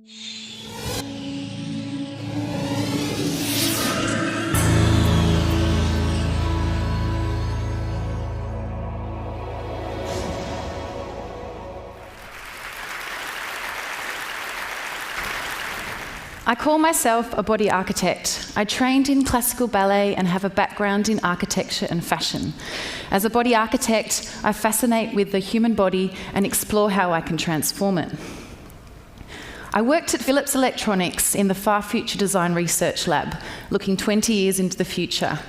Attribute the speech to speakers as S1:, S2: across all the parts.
S1: I call myself a body architect. I trained in classical ballet and have a background in architecture and fashion. As a body architect, I fascinate with the human body and explore how I can transform it. I worked at Philips Electronics in the Far Future Design Research Lab, looking 20 years into the future.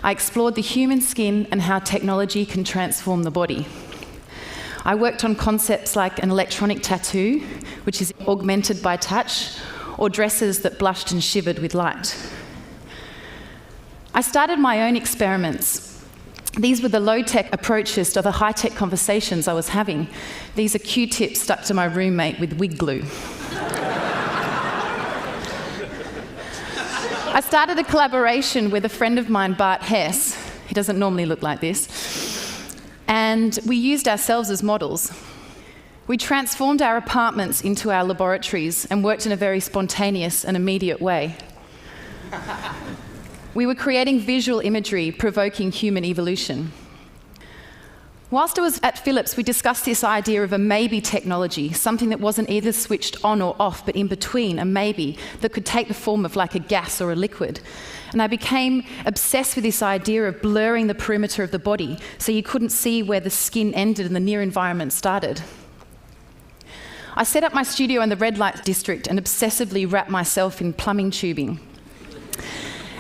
S1: I explored the human skin and how technology can transform the body. I worked on concepts like an electronic tattoo, which is augmented by touch, or dresses that blushed and shivered with light. I started my own experiments. These were the low-tech approaches to the high-tech conversations I was having. These are Q-tips stuck to my roommate with wig glue. I started a collaboration with a friend of mine, Bart Hess. He doesn't normally look like this. And we used ourselves as models. We transformed our apartments into our laboratories and worked in a very spontaneous and immediate way. We were creating visual imagery provoking human evolution. Whilst I was at Philips, we discussed this idea of a maybe technology, something that wasn't either switched on or off, but in between, a maybe, that could take the form of like a gas or a liquid. And I became obsessed with this idea of blurring the perimeter of the body so you couldn't see where the skin ended and the near environment started. I set up my studio in the red light district and obsessively wrapped myself in plumbing tubing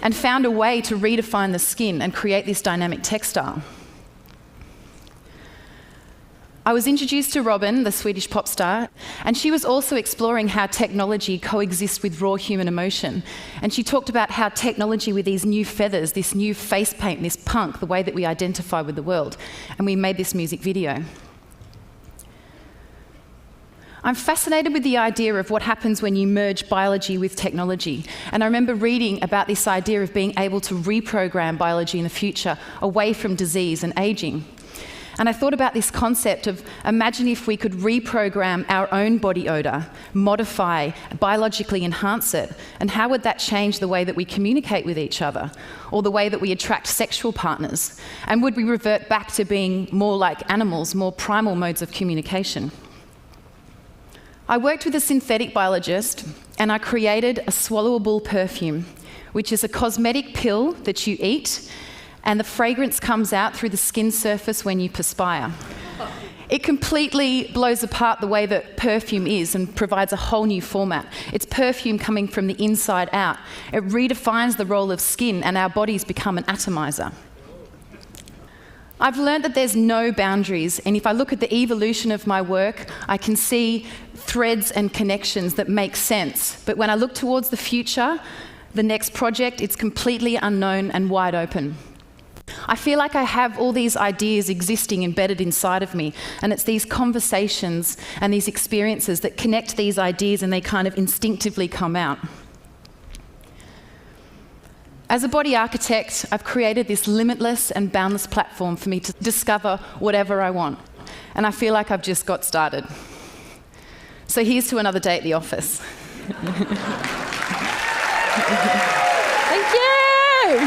S1: and found a way to redefine the skin and create this dynamic textile. I was introduced to Robin, the Swedish pop star, and she was also exploring how technology coexists with raw human emotion. And she talked about how technology with these new feathers, this new face paint, this punk, the way that we identify with the world. And we made this music video. I'm fascinated with the idea of what happens when you merge biology with technology. And I remember reading about this idea of being able to reprogram biology in the future away from disease and aging. And I thought about this concept of imagine if we could reprogram our own body odour, modify, biologically enhance it, and how would that change the way that we communicate with each other, or the way that we attract sexual partners? And would we revert back to being more like animals, more primal modes of communication? I worked with a synthetic biologist and I created a swallowable perfume, which is a cosmetic pill that you eat and the fragrance comes out through the skin surface when you perspire. It completely blows apart the way that perfume is and provides a whole new format. It's perfume coming from the inside out. It redefines the role of skin and our bodies become an atomizer. I've learned that there's no boundaries, and if I look at the evolution of my work, I can see threads and connections that make sense. But when I look towards the future, the next project, it's completely unknown and wide open. I feel like I have all these ideas existing embedded inside of me, and it's these conversations and these experiences that connect these ideas and they kind of instinctively come out. As a body architect, I've created this limitless and boundless platform for me to discover whatever I want. And I feel like I've just got started. So here's to another day at the office. Thank you!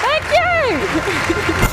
S1: Thank you!